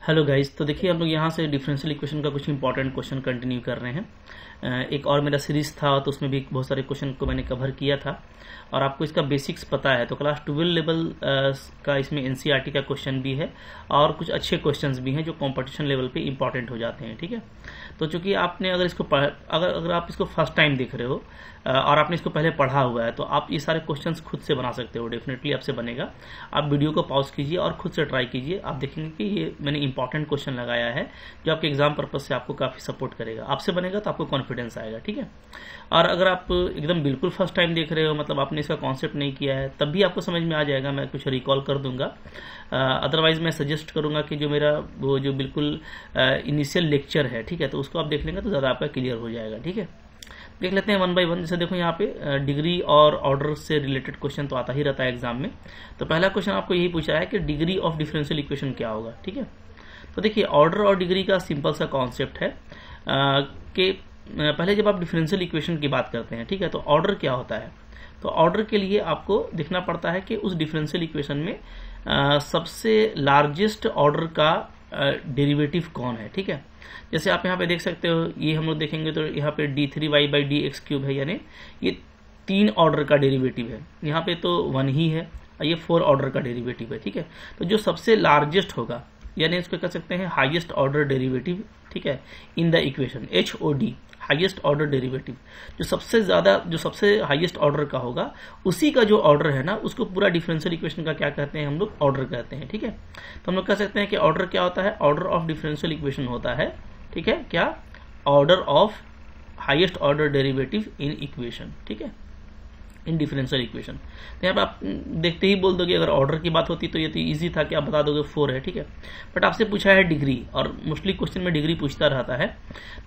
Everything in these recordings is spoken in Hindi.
हेलो गाइस, तो देखिए हम लोग यहाँ से डिफरेंशियल इक्वेशन का कुछ इंपॉर्टेंट क्वेश्चन कंटिन्यू कर रहे हैं। एक और मेरा सीरीज था तो उसमें भी बहुत सारे क्वेश्चन को मैंने कवर किया था और आपको इसका बेसिक्स पता है तो क्लास 12 लेवल का इसमें एनसीईआरटी का क्वेश्चन भी है और कुछ अच्छे क्वेश्चंस भी हैं जो कंपटीशन लेवल पे इंपॉर्टेंट हो जाते हैं। ठीक है, तो चूंकि आपने अगर इसको अगर आप इसको फर्स्ट टाइम देख रहे हो और आपने इसको पहले पढ़ा हुआ है तो आप ये सारे क्वेश्चंस खुद से बना सकते हो। डेफिनेटली आपसे बनेगा। आप वीडियो को पॉज कीजिए और खुद से ट्राई कीजिए। आप देखेंगे कि ये मैंने इंपॉर्टेंट क्वेश्चन लगाया है जो आपके एग्जाम पर्पज से आपको काफी सपोर्ट करेगा। आपसे बनेगा तो आपको कॉन्फिडेंस आएगा। ठीक है, और अगर आप एकदम बिल्कुल फर्स्ट टाइम देख रहे हो, मतलब आपने इसका कॉन्सेप्ट नहीं किया है, तब भी आपको समझ में आ जाएगा। मैं कुछ रिकॉल कर दूंगा। अदरवाइज मैं सजेस्ट करूंगा कि जो मेरा वो जो बिल्कुल इनिशियल लेक्चर है, ठीक है, तो उसको आप देख लेंगे तो ज्यादा आपका क्लियर हो जाएगा। ठीक है, देख लेते हैं वन बाय वन। जैसे देखो यहाँ पे डिग्री और ऑर्डर से रिलेटेड क्वेश्चन तो आता ही रहता है एग्जाम में। तो पहला क्वेश्चन आपको यही पूछा है कि डिग्री ऑफ डिफरेंशियल इक्वेशन क्या होगा। ठीक है, तो देखिए ऑर्डर और डिग्री का सिंपल सा कॉन्सेप्ट है कि पहले जब आप डिफरेंशियल इक्वेशन की बात करते हैं, ठीक है, तो ऑर्डर क्या होता है। तो ऑर्डर के लिए आपको देखना पड़ता है कि उस डिफरेंशियल इक्वेशन में सबसे लार्जेस्ट ऑर्डर का डेरिवेटिव कौन है। ठीक है, जैसे आप यहाँ पे देख सकते हो, ये हम लोग देखेंगे तो यहाँ पे d3y/dx³ है, यानी ये 3 ऑर्डर का डेरिवेटिव है। यहाँ पे तो 1 ही है, ये 4 ऑर्डर का डेरिवेटिव है। ठीक है, तो जो सबसे लार्जेस्ट होगा, यानी इसको कह सकते हैं हाईएस्ट ऑर्डर डेरिवेटिव, ठीक है, in the equation HOD, highest order derivative, जो सबसे ज्यादा, जो सबसे हाईएस्ट ऑर्डर का होगा, उसी का जो ऑर्डर है ना, उसको पूरा डिफरेंशियल इक्वेशन का क्या कहते हैं हम लोग, ऑर्डर कहते हैं। ठीक है, तो हम लोग कह सकते हैं कि ऑर्डर क्या होता है, ऑर्डर ऑफ डिफरेंशियल इक्वेशन होता है, ठीक है, क्या, order of highest order derivative in equation, ठीक है, इन डिफरेंशियल इक्वेशन। तो यहाँ पे आप देखते ही बोल दोगे, अगर ऑर्डर की बात होती तो ये तो इजी था कि आप बता दोगे 4 है। ठीक है, बट आपसे पूछा है डिग्री, और मोस्टली क्वेश्चन में डिग्री पूछता रहता है।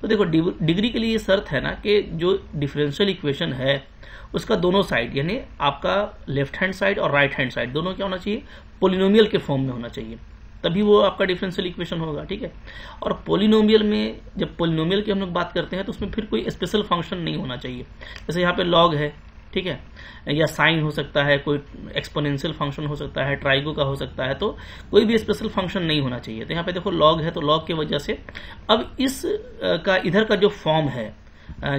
तो देखो डिग्री के लिए ये शर्त है ना कि जो डिफरेंशियल इक्वेशन है उसका दोनों साइड, यानी आपका लेफ्ट हैंड साइड और राइट हैंड साइड दोनों क्या होना चाहिए, पोलिनोमियल के फॉर्म में होना चाहिए, तभी वो आपका डिफरेंशियल इक्वेशन होगा। ठीक है, और पोलिनोमियल में, जब पोलिनोमियल की हम लोग बात करते हैं तो उसमें फिर कोई स्पेशल फंक्शन नहीं होना चाहिए। जैसे यहाँ पे लॉग है, ठीक है, या साइन हो सकता है, कोई एक्सपोनेंशियल फंक्शन हो सकता है, ट्राइगो का हो सकता है, तो कोई भी स्पेशल फंक्शन नहीं होना चाहिए। तो यहाँ पे देखो लॉग है, तो लॉग की वजह से अब इस का इधर का जो फॉर्म है,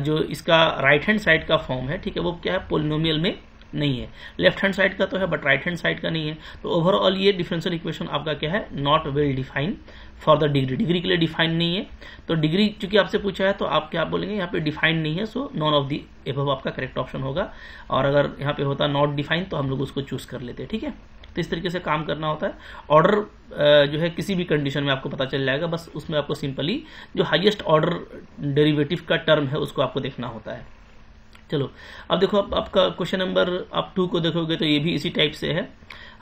जो इसका राइट हैंड साइड का फॉर्म है, ठीक है, वो क्या है, पोलिनोमियल में नहीं है। लेफ्ट हैंड साइड का तो है बट राइट हैंड साइड का नहीं है। तो ओवरऑल ये डिफरेंशियल इक्वेशन आपका क्या है, not well defined for the degree, degree के लिए डिफाइंड नहीं है। तो डिग्री चूंकि आपसे पूछा है तो आप क्या बोलेंगे, यहाँ पे डिफाइंड नहीं है, so none of the above आपका करेक्ट ऑप्शन होगा। और अगर यहाँ पे होता नॉट डिफाइंड तो हम लोग उसको चूज कर लेते हैं। ठीक है, तो इस तरीके से काम करना होता है। ऑर्डर जो है किसी भी कंडीशन में आपको पता चल जाएगा, बस उसमें आपको सिंपली जो हाईएस्ट ऑर्डर डेरिवेटिव का टर्म है उसको आपको देखना होता है। चलो अब देखो, आपका क्वेश्चन नंबर आप 2 को देखोगे तो ये भी इसी टाइप से है।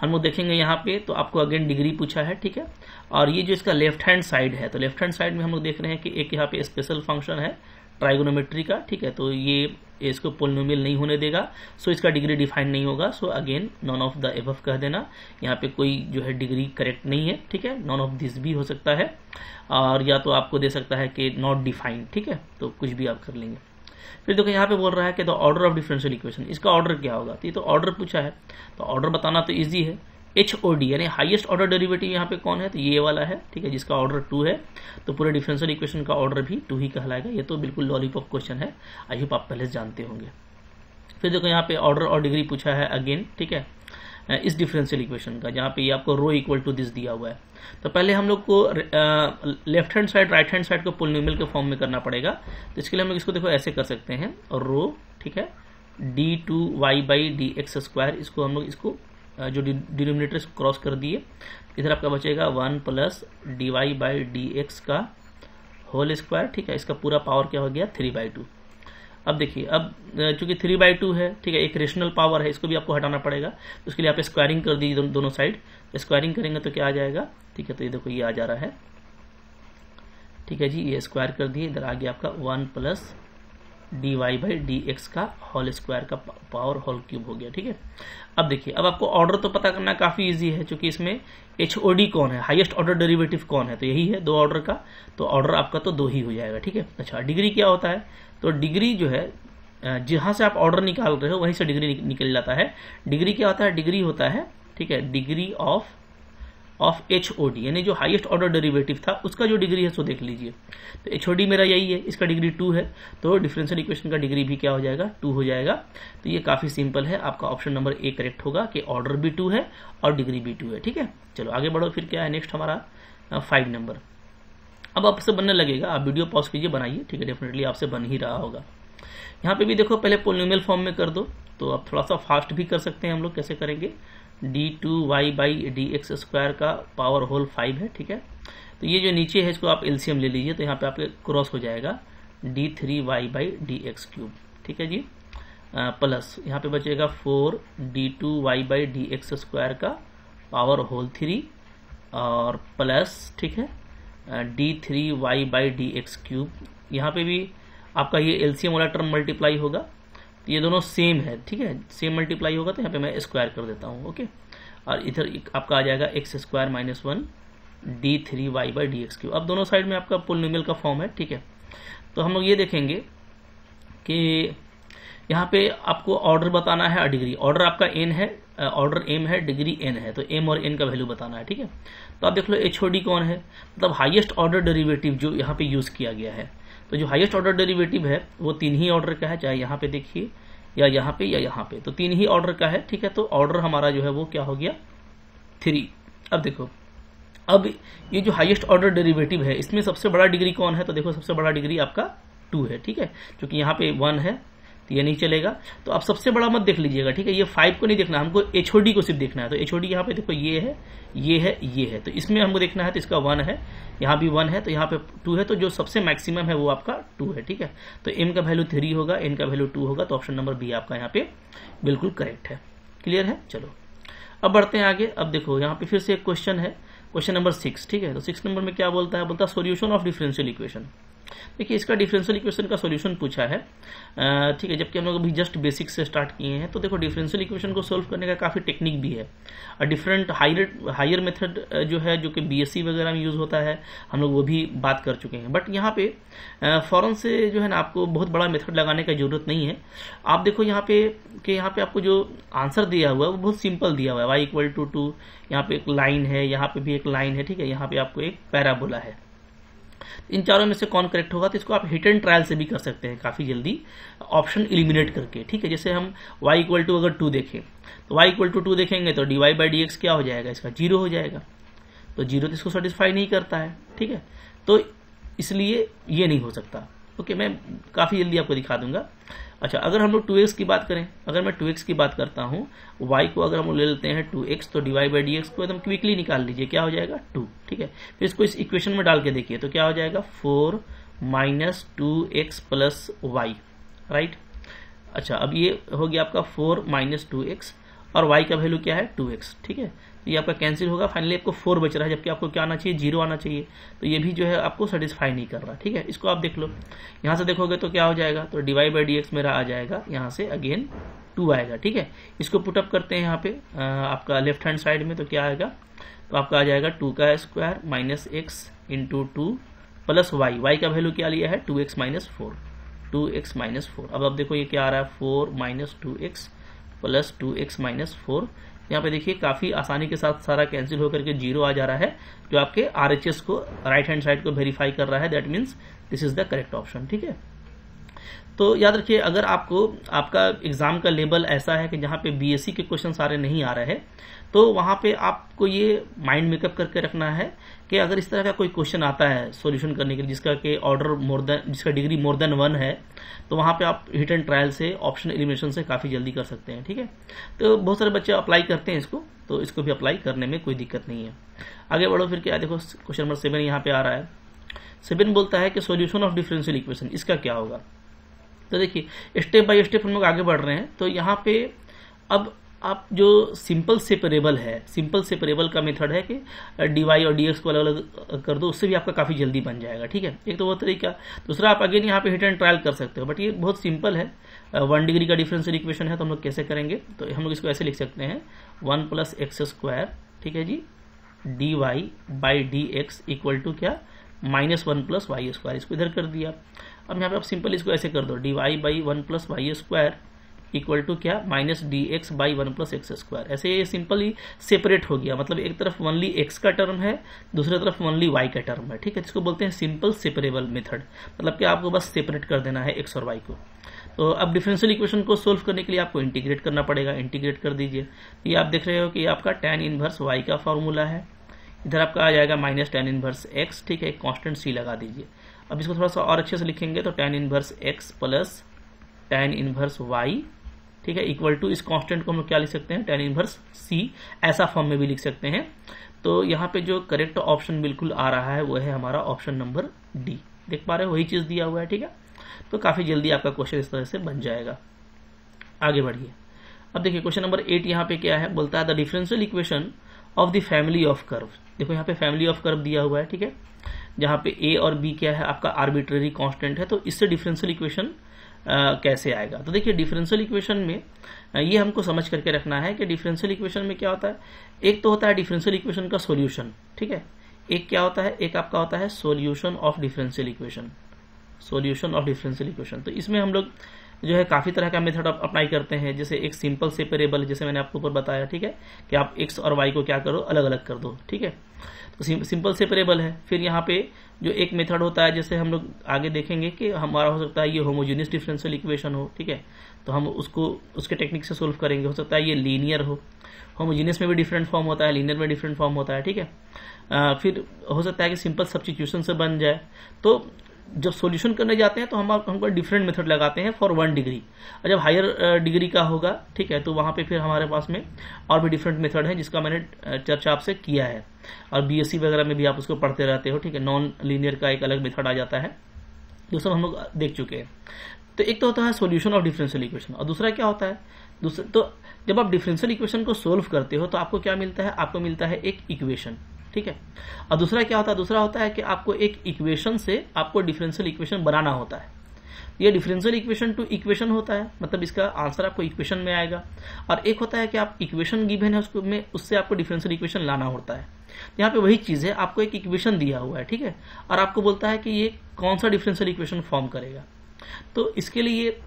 हम लोग देखेंगे यहाँ पे, तो आपको अगेन डिग्री पूछा है। ठीक है, और ये जो इसका लेफ्ट हैंड साइड है, तो लेफ्ट हैंड साइड में हम लोग देख रहे हैं कि एक यहाँ पे स्पेशल फंक्शन है ट्राइगोनोमेट्री का। ठीक है, तो ये इसको पोलिनोमियल नहीं होने देगा, सो इसका डिग्री डिफाइन नहीं होगा। So again none of the above कह देना, यहाँ पे कोई जो है डिग्री करेक्ट नहीं है। ठीक है, नॉन ऑफ दिस भी हो सकता है, और या तो आपको दे सकता है कि नॉट डिफाइंड। ठीक है, तो कुछ भी आप कर लेंगे। फिर देखो यहाँ पे बोल रहा है कि the order of differential equation, इसका ऑर्डर क्या होगा। तो ये तो ऑर्डर पूछा है, तो ऑर्डर बताना तो इजी है। HOD यानी हाईएस्ट ऑर्डर डेरिवेटिव यहाँ पे कौन है, तो ये वाला है। ठीक है, जिसका ऑर्डर 2 है, तो पूरे डिफरेंशियल इक्वेशन का ऑर्डर भी 2 ही कहलाएगा। ये तो बिल्कुल लॉलीपॉप क्वेश्चन है, आई होप आप पहले से जानते होंगे। फिर देखो यहाँ पे ऑर्डर और डिग्री पूछा है अगेन, ठीक है, इस डिफरेंशियल इक्वेशन का, जहाँ पे ये आपको रो इक्वल टू दिस दिया हुआ है। तो पहले हम लोग को left hand side right hand side को पोलिनोमियल के फॉर्म में करना पड़ेगा। तो इसके लिए हम लोग इसको देखो ऐसे कर सकते हैं, और रो, ठीक है, d2y/dx², इसको हम लोग इसको जो डिनोमिनेटर क्रॉस कर दिए, इधर आपका बचेगा 1 + dy/dx का होल स्क्वायर। ठीक है, इसका पूरा पावर क्या हो गया, 3/2। अब देखिए, अब चूंकि 3/2 है, ठीक है, एक रेशनल पावर है, इसको भी आपको हटाना पड़ेगा। तो उसके लिए आप स्क्वायरिंग कर दीजिए दोनों साइड। स्क्वायरिंग करेंगे तो क्या आ जाएगा, ठीक है, तो ये देखो ये आ जा रहा है। ठीक है जी, ये स्क्वायर कर दिए, इधर आ गया आपका 1 + dy/dx का होल स्क्वायर का पावर होल क्यूब हो गया। ठीक है, अब देखिए, अब आपको ऑर्डर तो पता करना काफी इजी है, क्योंकि इसमें HOD कौन है, हाईएस्ट ऑर्डर डेरिवेटिव कौन है, तो यही है 2 ऑर्डर का, तो ऑर्डर आपका तो 2 ही हो जाएगा। ठीक है, अच्छा डिग्री क्या होता है, तो डिग्री जो है जहां से आप ऑर्डर निकाल रहे हो वहीं से डिग्री निकल जाता है। डिग्री क्या होता है, डिग्री होता है, ठीक है, डिग्री ऑफ ऑफ HOD, यानी जो हाईएस्ट ऑर्डर डेरिवेटिव था उसका जो डिग्री है सो देख लीजिए। तो HOD मेरा यही है, इसका डिग्री 2 है, तो डिफरेंशियल इक्वेशन का डिग्री भी क्या हो जाएगा, 2 हो जाएगा। तो ये काफी सिंपल है, आपका ऑप्शन नंबर ए करेक्ट होगा कि ऑर्डर भी 2 है और डिग्री भी 2 है। ठीक है, चलो आगे बढ़ो। फिर क्या है नेक्स्ट हमारा 5 नंबर। अब आपसे बनने लगेगा, आप वीडियो पॉज कीजिए, बनाइए। ठीक है, डेफिनेटली आपसे बन ही रहा होगा। यहाँ पे भी देखो, पहले पोलिनोमियल फॉर्म में कर दो, तो आप थोड़ा सा फास्ट भी कर सकते हैं हम लोग। कैसे करेंगे, d2y/dx² का पावर होल 5 है। ठीक है, तो ये जो नीचे है इसको आप एलसीएम ले लीजिए, तो यहाँ पे आपके क्रॉस हो जाएगा d3y/dx³। ठीक है जी, प्लस यहाँ पे बचेगा 4d2y/dx² का पावर होल 3 और प्लस, ठीक है, d3y/dx³। यहाँ पे भी आपका ये एलसीएम वाला टर्म मल्टीप्लाई होगा, तो ये दोनों सेम है। ठीक है, सेम मल्टीप्लाई होगा, तो यहाँ पे मैं स्क्वायर कर देता हूँ। ओके, और इधर आपका आ जाएगा x² - 1 d3y/dx³। अब दोनों साइड में आपका पोलिनोमियल का फॉर्म है। ठीक है, तो हम लोग ये देखेंगे कि यहाँ पे आपको ऑर्डर बताना है और डिग्री। ऑर्डर आपका n है, ऑर्डर m है, डिग्री n है, तो m और n का वैल्यू बताना है। ठीक है, तो आप देख लो HOD कौन है, मतलब हाईएस्ट ऑर्डर डेरिवेटिव जो यहाँ पे यूज किया गया है। तो जो हाईएस्ट ऑर्डर डेरिवेटिव है वो 3 ही ऑर्डर का है, चाहे यहाँ पे देखिए या यहाँ पे या यहाँ पे, तो 3 ही ऑर्डर का है। ठीक है, तो ऑर्डर हमारा जो है वो क्या हो गया, 3। अब देखो, अब ये जो हाईएस्ट ऑर्डर डेरिवेटिव है इसमें सबसे बड़ा डिग्री कौन है, तो देखो सबसे बड़ा डिग्री आपका 2 है। ठीक है, क्योंकि यहाँ पे 1 है तो ये नहीं चलेगा, तो आप सबसे बड़ा मत देख लीजिएगा। ठीक है, ये 5 को नहीं देखना, हमको HOD को सिर्फ देखना है। तो HOD यहाँ पे देखो ये है, ये है, ये है, तो इसमें हमको देखना है, तो इसका 1 है, यहाँ भी 1 है, तो यहाँ पे 2 है, तो जो सबसे मैक्सिमम है वो आपका 2 है। ठीक है, तो m का वैल्यू 3 होगा, n का वैल्यू 2 होगा, तो ऑप्शन नंबर बी आपका यहाँ पे बिल्कुल करेक्ट है। क्लियर है, चलो अब बढ़ते हैं आगे। अब देखो यहाँ पे फिर से एक क्वेश्चन है, क्वेश्चन नंबर 6। ठीक है, तो 6 नंबर में क्या बोलता है, बोलता है सोल्यूशन ऑफ डिफरेंशियल इक्वेशन। देखिए, इसका डिफरेंशियल इक्वेशन का सॉल्यूशन पूछा है। ठीक है, जबकि हम लोग अभी जस्ट बेसिक से स्टार्ट किए हैं। तो देखो, डिफरेंशियल इक्वेशन को सोल्व करने का काफ़ी टेक्निक भी है और डिफरेंट हायर मेथड जो है, जो कि BSc वगैरह में यूज़ होता है, हम लोग वो भी बात कर चुके हैं। बट यहाँ पे फ़ौरन से जो है ना, आपको बहुत बड़ा मेथड लगाने की जरूरत नहीं है। आप देखो यहाँ पे कि यहाँ पे आपको जो आंसर दिया हुआ है वो बहुत सिंपल दिया हुआ है, y = 2। यहाँ पे एक लाइन है, यहाँ पे भी एक लाइन है। ठीक है, यहाँ पे आपको एक पैराबोला है। इन चारों में से कौन करेक्ट होगा, तो इसको आप हिट एंड ट्रायल से भी कर सकते हैं काफी जल्दी, ऑप्शन इलिमिनेट करके। ठीक है, जैसे हम y = अगर 2 देखें, तो y = 2 देखेंगे तो dy/dx क्या हो जाएगा, इसका 0 हो जाएगा। तो 0 तो इसको सेटिस्फाई नहीं करता है। ठीक है, तो इसलिए ये नहीं हो सकता। ओके, मैं काफी जल्दी आपको दिखा दूंगा। अच्छा, अगर हम लोग 2x की बात करें, अगर मैं 2x की बात करता हूं, y को अगर हम ले लेते हैं 2x, तो dy/dx को एकदम क्विकली निकाल लीजिए, क्या हो जाएगा 2। ठीक है, फिर इसको इस इक्वेशन में डाल के देखिए, तो क्या हो जाएगा 4 - 2x + y। राइट, अच्छा, अब ये हो गया आपका 4 - 2x और y का वैल्यू क्या है 2x। ठीक है, तो ये आपका कैंसिल होगा, फाइनली आपको 4 बच रहा है, जबकि आपको क्या आना चाहिए, 0 आना चाहिए। तो ये भी जो है आपको सेटिस्फाई नहीं कर रहा। ठीक है, इसको आप देख लो, यहाँ से देखोगे तो क्या हो जाएगा, तो dy/dx मेरा आ जाएगा, यहाँ से अगेन 2 आएगा। ठीक है, इसको पुटअप करते हैं यहाँ पे आपका लेफ्ट हैंड साइड में, तो क्या आएगा, तो आपका आ जाएगा 2² - x × 2 + y का वैल्यू क्या लिया है 2x - 4, 2x - 4। अब देखो ये क्या आ रहा है, 4 - 2x + 2x - 4। यहाँ पे देखिए काफी आसानी के साथ सारा कैंसिल होकर के 0 आ जा रहा है, जो आपके RHS को, राइट हैंड साइड को वेरीफाई कर रहा है। That means this is the correct option. ठीक है, तो याद रखिए, अगर आपको आपका एग्जाम का लेवल ऐसा है कि जहाँ पे BSc के क्वेश्चन सारे नहीं आ रहे हैं, तो वहां पे आपको ये माइंड मेकअप करके रखना है कि अगर इस तरह का कोई क्वेश्चन आता है सॉल्यूशन करने के लिए, जिसका कि जिसका डिग्री मोर देन 1 है, तो वहां पे आप हिट एंड ट्रायल से, ऑप्शन एलिमिनेशन से काफी जल्दी कर सकते हैं। ठीक है, तो बहुत सारे बच्चे अप्लाई करते हैं इसको, तो इसको भी अप्लाई करने में कोई दिक्कत नहीं है। आगे बढ़ो, फिर क्या देखो, क्वेश्चन नंबर 7 यहाँ पे आ रहा है। 7 बोलता है कि सोल्यूशन ऑफ डिफरेंशियल इक्वेशन, इसका क्या होगा। तो देखिए, स्टेप बाय स्टेप हम लोग आगे बढ़ रहे हैं। तो यहाँ पे अब आप जो सिंपल सेपरेबल है, सिंपल सेपरेबल का मेथड है कि dy और dx को अलग अलग कर दो, उससे भी आपका काफी जल्दी बन जाएगा। ठीक है, एक तो वो तरीका। दूसरा, आप अगेन यहाँ पे हिट एंड ट्रायल कर सकते हो, बट ये बहुत सिंपल है। 1 डिग्री का डिफरेंशियल इक्वेशन है, तो हम लोग कैसे करेंगे, तो हम लोग इसको ऐसे लिख सकते हैं 1 + x²। ठीक है जी, dy/dx = क्या, -1 + y²। इसको इधर कर दिया। अब यहाँ पे आप सिंपल इसको ऐसे कर दो, dy/1 + y² इक्वल टू क्या, minus d x by 1 plus x square. ऐसे ये सिंपली सेपरेट हो गया, मतलब एक तरफ ओनली एक्स का टर्म है, दूसरी तरफ ओनली वाई का टर्म है, ठीक है। इसको बोलते हैं सिंपल सेपरेबल मेथड, मतलब कि आपको बस सेपरेट कर देना है एक्स और वाई को। तो अब डिफरेंशियल इक्वेशन को सोल्व करने के लिए आपको इंटीग्रेट करना पड़ेगा, इंटीग्रेट कर दीजिए। ये आप देख रहे हो कि ये आपका tan इनवर्स वाई का फॉर्मूला है, इधर आपका आ जाएगा माइनस tan इनवर्स एक्स, ठीक है, एक कांस्टेंट सी लगा दीजिए। अब इसको थोड़ा सा और अच्छे से लिखेंगे तो tan inverse x plus tan inverse y, ठीक है, इक्वल टू इस कांस्टेंट को हम लोग क्या लिख सकते हैं, tan इनवर्स सी, ऐसा फॉर्म में भी लिख सकते हैं। तो यहाँ पे जो करेक्ट ऑप्शन बिल्कुल आ रहा है वो है हमारा ऑप्शन नंबर डी। देख पा रहे हो, वही चीज दिया हुआ है, ठीक है। तो काफी जल्दी आपका क्वेश्चन इस तरह से बन जाएगा। आगे बढ़िए। अब देखिए क्वेश्चन नंबर 8 यहाँ पे क्या है, बोलता है the differential equation of the family of curve. देखो यहाँ पे फैमिली ऑफ कर्व दिया हुआ है, ठीक है, जहाँ पे ए और बी क्या है आपका आर्बिट्रेरी कांस्टेंट है। तो इससे डिफरेंशियल इक्वेशन कैसे आएगा। तो देखिए डिफरेंशियल इक्वेशन में ये हमको समझ करके रखना है कि डिफरेंशियल इक्वेशन में क्या होता है। एक तो होता है डिफरेंशियल इक्वेशन का सॉल्यूशन, ठीक है, एक क्या होता है, एक आपका होता है solution of differential equation, solution of differential equation. तो इसमें हम लोग जो है काफी तरह का मेथड अप्लाई करते हैं। जैसे एक सिंपल सेपरेबल, जैसे मैंने आपको ऊपर बताया, ठीक है, कि आप एक्स और वाई को क्या करो, अलग अलग कर दो, ठीक है। तो सिंपल सेपरेबल है। फिर यहाँ पे जो एक मेथड होता है, जैसे हम लोग आगे देखेंगे कि हमारा हो सकता है ये होमोजेनियस डिफरेंशियल इक्वेशन हो, ठीक है, तो हम उसको उसके टेक्निक से सोल्व करेंगे। हो सकता है ये लीनियर हो, होमोजेनियस में भी डिफरेंट फॉर्म होता है, लीनियर में डिफरेंट फॉर्म होता है, ठीक है। फिर हो सकता है कि सिंपल सब्स्टिट्यूशन से बन जाए। तो जब सॉल्यूशन करने जाते हैं तो हमको डिफरेंट मेथड लगाते हैं फॉर 1 डिग्री, और जब हायर डिग्री का होगा, ठीक है, तो वहां पे फिर हमारे पास में और भी डिफरेंट मेथड है जिसका मैंने चर्चा आपसे किया है, और बीएससी वगैरह में भी आप उसको पढ़ते रहते हो, ठीक है। नॉन लीनियर का एक अलग मेथड आ जाता है, जो सब हम लोग देख चुके हैं। तो एक तो होता है सॉल्यूशन ऑफ डिफरेंशियल इक्वेशन, और दूसरा क्या होता है, दूसरा तो जब आप डिफरेंशियल इक्वेशन को सोल्व करते हो तो आपको क्या मिलता है, आपको मिलता है एक इक्वेशन, ठीक है। और दूसरा क्या होता है, दूसरा होता है कि आपको एक इक्वेशन से आपको डिफरेंशियल इक्वेशन बनाना होता है। ये डिफरेंशियल इक्वेशन टू इक्वेशन होता है, मतलब इसका आंसर आपको इक्वेशन में आएगा। और एक होता है कि आप इक्वेशन गिवन है उसको में उससे आपको डिफरेंशियल इक्वेशन लाना होता है। यहाँ पे वही चीज है, आपको एक इक्वेशन दिया हुआ है, ठीक है, और आपको बोलता है कि ये कौन सा डिफरेंशियल इक्वेशन फॉर्म करेगा। तो इसके लिए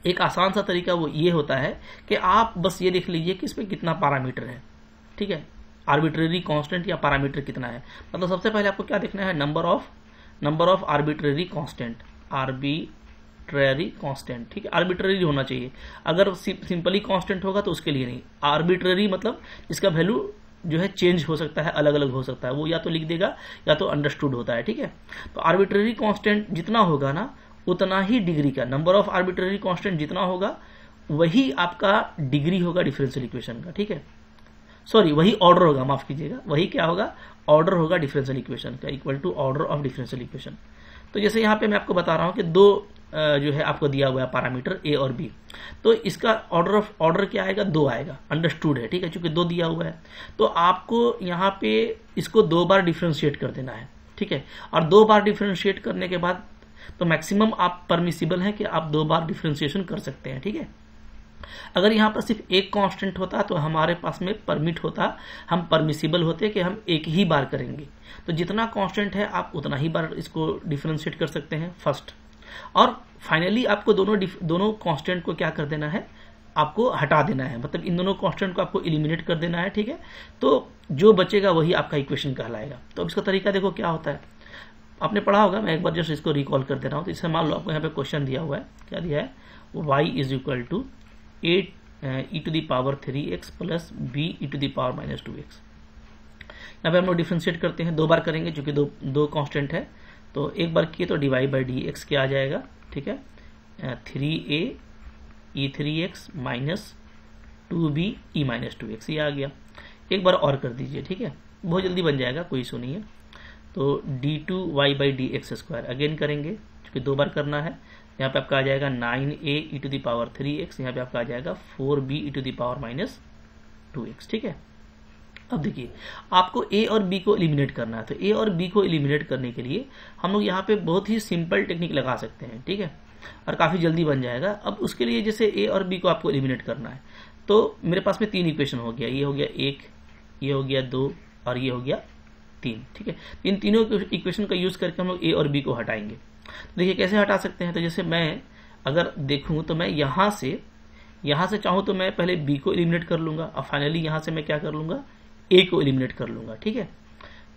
एक आसान सा तरीका वो ये होता है कि आप बस ये देख लीजिए कि इसमें कितना पैरामीटर है, ठीक है, आर्बिट्रेरी कांस्टेंट या पैरामीटर कितना है। मतलब सबसे पहले आपको क्या देखना है, number of arbitrary constant, arbitrary constant, ठीक है, आर्बिट्रेरी होना चाहिए। अगर सिंपली कांस्टेंट होगा तो उसके लिए नहीं, आर्बिट्रेरी मतलब इसका वैल्यू जो है चेंज हो सकता है, अलग अलग हो सकता है, वो या तो लिख देगा या तो अंडरस्टूड होता है, ठीक है। तो आर्बिट्रेरी कांस्टेंट जितना होगा ना उतना ही डिग्री का, नंबर ऑफ आर्बिट्रेरी कांस्टेंट जितना होगा वही आपका डिग्री होगा डिफरेंशियल इक्वेशन का, ठीक है, सॉरी वही ऑर्डर होगा, माफ कीजिएगा, वही क्या होगा, ऑर्डर होगा डिफरेंशियल इक्वेशन का, equal to order of differential equation. तो जैसे यहाँ पे मैं आपको बता रहा हूँ कि दो जो है आपको दिया हुआ है पैरामीटर ए और बी, तो इसका ऑर्डर क्या आएगा, 2 आएगा, अंडरस्टूड है, ठीक है, चूंकि 2 दिया हुआ है तो आपको यहाँ पे इसको 2 बार डिफरेंशिएट कर देना है, ठीक है। और 2 बार डिफरेंशिएट करने के बाद तो मैक्सिमम आप परमिसिबल है कि आप 2 बार डिफरेंशिएशन कर सकते हैं, ठीक है। अगर यहाँ पर सिर्फ एक कांस्टेंट होता तो हमारे पास में परमिट होता, हम परमिसिबल होते कि हम एक ही बार करेंगे। तो जितना कांस्टेंट है आप उतना ही बार इसको डिफरेंशिएट कर सकते हैं फर्स्ट, और फाइनली आपको दोनों कांस्टेंट को क्या कर देना है, आपको हटा देना है, मतलब इन दोनों कांस्टेंट को आपको एलिमिनेट कर देना है, ठीक है। तो जो बचेगा वही आपका इक्वेशन कहलाएगा। तो अब इसका तरीका देखो क्या होता है, आपने पढ़ा होगा, मैं एक बार जस्ट इसको रिकॉल कर दे रहा हूँ। तो इससे मान लो आपको यहाँ पे क्वेश्चन दिया हुआ है, क्या दिया है, y is equal to 8 e to the power 3x plus b e to the power minus 2x। यहाँ पे हम लोग डिफ्रेंशिएट करते हैं, 2 बार करेंगे क्योंकि दो कांस्टेंट है। तो एक बार किए तो डिवाइड बाई डी एक्स क्या आ जाएगा, ठीक है, 3a e3x minus 2b e minus 2x, ये आ गया। एक बार और कर दीजिए, ठीक है, बहुत जल्दी बन जाएगा, कोई इशू नहीं है। तो d2y by D x square again करेंगे क्योंकि 2 बार करना है। यहाँ पे आपका आ जाएगा 9a e to the power 3x, यहाँ पे आपका आ जाएगा 4b e to the power minus 2x, ठीक है। अब देखिए आपको a और b को एलिमिनेट करना है, तो a और b को एलिमिनेट करने के लिए हम लोग यहाँ पे बहुत ही सिंपल टेक्निक लगा सकते हैं, ठीक है, और काफी जल्दी बन जाएगा। अब उसके लिए जैसे a और b को आपको एलिमिनेट करना है, तो मेरे पास में 3 इक्वेशन हो गया, ये हो गया 1, ये हो गया 2 और ये हो गया 3, ठीक है। इन तीनों इक्वेशन का यूज करके हम लोग a और b को हटाएंगे। देखिए कैसे हटा सकते हैं, तो जैसे मैं अगर देखूं तो मैं यहां से यहाँ से चाहूँ तो मैं पहले बी को एलिमिनेट कर लूंगा और फाइनली यहाँ से मैं क्या कर लूंगा, ए को एलिमिनेट कर लूंगा। ठीक है,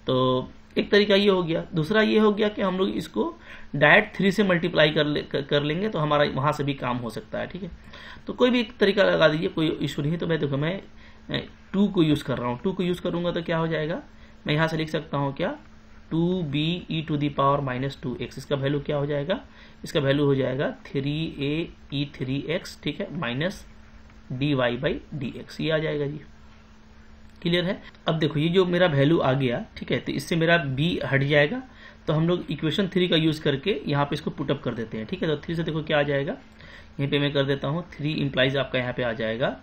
तो एक तरीका ये हो गया। दूसरा ये हो गया कि हम लोग इसको डायरेक्ट 3 से मल्टीप्लाई कर लेंगे तो हमारा वहां से भी काम हो सकता है। ठीक है, तो कोई भी एक तरीका लगा दीजिए, कोई इशू नहीं। तो मैं देखो मैं 2 को यूज कर रहा हूँ, 2 को यूज करूंगा तो क्या हो जाएगा, मैं यहाँ से लिख सकता हूँ क्या, 2b(e⁻²2x), इसका वैल्यू क्या हो जाएगा, इसका वैल्यू हो जाएगा 3ae3x, ठीक है, माइनस dy/dx, ये आ जाएगा जी। क्लियर है। अब देखो ये जो मेरा वैल्यू आ गया, ठीक है, तो इससे मेरा b हट जाएगा। तो हम लोग इक्वेशन 3 का यूज करके यहाँ पे इसको पुटअप कर देते हैं। ठीक है, तो 3 से देखो क्या आ जाएगा, यहीं पे मैं कर देता हूँ 3 इंप्लाइज आपका यहाँ पे आ जाएगा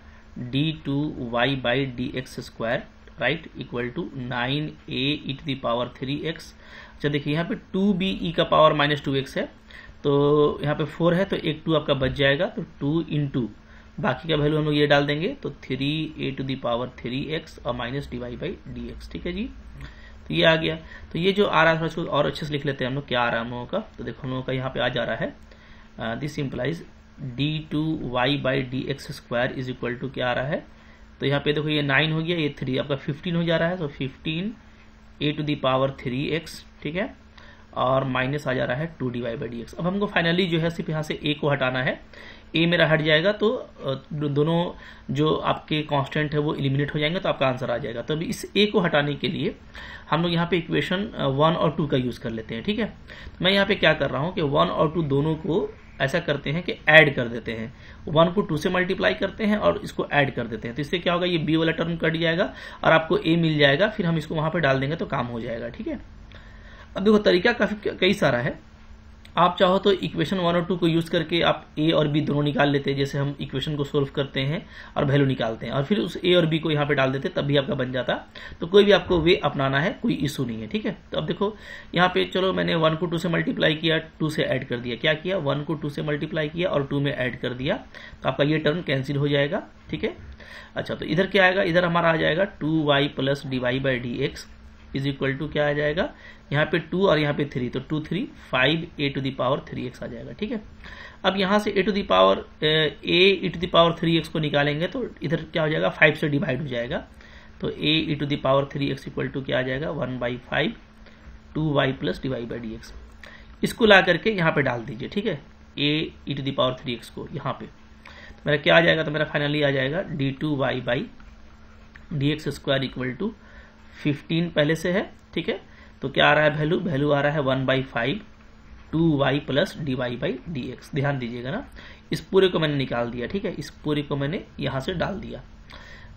d2y/dx², right, equal to 9ae3x। अच्छा देखिए यहाँ पे 2be⁻²x है, तो यहाँ पे 4 है तो एक 2 आपका बच जाएगा, तो 2 इंटू बाकी का वैल्यू हम लोग ये डाल देंगे तो 3a⁻3x और माइनस dy/dx। ठीक है जी, तो ये आ गया। तो ये जो आ रहा है इसको और अच्छे से लिख लेते हैं हम लोग, क्या आ रहा है हम लोगों का, तो देखो हम लोगों का यहाँ पे आ जा रहा है this implies d2y/dx² is equal to क्या आ रहा है, तो यहाँ पे देखो ये 9 हो गया, ये 3 आपका 15 हो जा रहा है, तो 15a⁻3x, ठीक है, और माइनस आ जा रहा है 2dy/dx। अब हमको फाइनली जो है सिर्फ यहाँ से a को हटाना है, a मेरा हट जाएगा तो दोनों जो आपके कांस्टेंट है वो एलिमिनेट हो जाएंगे, तो आपका आंसर आ जाएगा। तो अभी इस a को हटाने के लिए हम लोग यहाँ पे इक्वेशन 1 और 2 का यूज कर लेते हैं। ठीक है, मैं यहाँ पे क्या कर रहा हूँ कि 1 और 2 दोनों को ऐसा करते हैं कि ऐड कर देते हैं, 1 को 2 से मल्टीप्लाई करते हैं और इसको ऐड कर देते हैं। तो इससे क्या होगा, ये b वाला टर्म कट जाएगा और आपको a मिल जाएगा, फिर हम इसको वहां पे डाल देंगे तो काम हो जाएगा। ठीक है, अब देखो तरीका कई सारा है। आप चाहो तो इक्वेशन 1 और 2 को यूज करके आप a और b दोनों निकाल लेते हैं, जैसे हम इक्वेशन को सोल्व करते हैं और वैल्यू निकालते हैं और फिर उस a और b को यहाँ पे डाल देते, तब भी आपका बन जाता। तो कोई भी आपको वे अपनाना है, कोई इशू नहीं है। ठीक है, तो अब देखो यहाँ पे चलो मैंने 1 को 2 से मल्टीप्लाई किया, 2 से ऐड कर दिया, क्या किया, 1 को 2 से मल्टीप्लाई किया और 2 में ऐड कर दिया, तो आपका ये टर्म कैंसिल हो जाएगा। ठीक है, अच्छा तो इधर क्या आएगा, इधर हमारा आ जाएगा 2y + dy/dx is equal to क्या आ जाएगा, यहाँ पे 2 और यहाँ पे 3, तो 2 3 5a⁻3x आ जाएगा। ठीक है, अब यहाँ से a⁻3x को निकालेंगे तो इधर क्या हो जाएगा, 5 से डिवाइड हो जाएगा, तो a⁻3x इक्वल टू क्या आ जाएगा, 1/5 2y + dy/dx। इसको ला करके यहाँ पे डाल दीजिए। ठीक है, a⁻3x को यहाँ पे, तो मेरा क्या आ जाएगा, तो मेरा फाइनली आ जाएगा d2y/dx² इक्वल टू 15 पहले से है। ठीक है, तो क्या आ रहा है, वैल्यू आ रहा है 1/5 2y + dy/dx। ध्यान दीजिएगा ना, इस पूरे को मैंने निकाल दिया। ठीक है, इस पूरे को मैंने यहाँ से डाल दिया,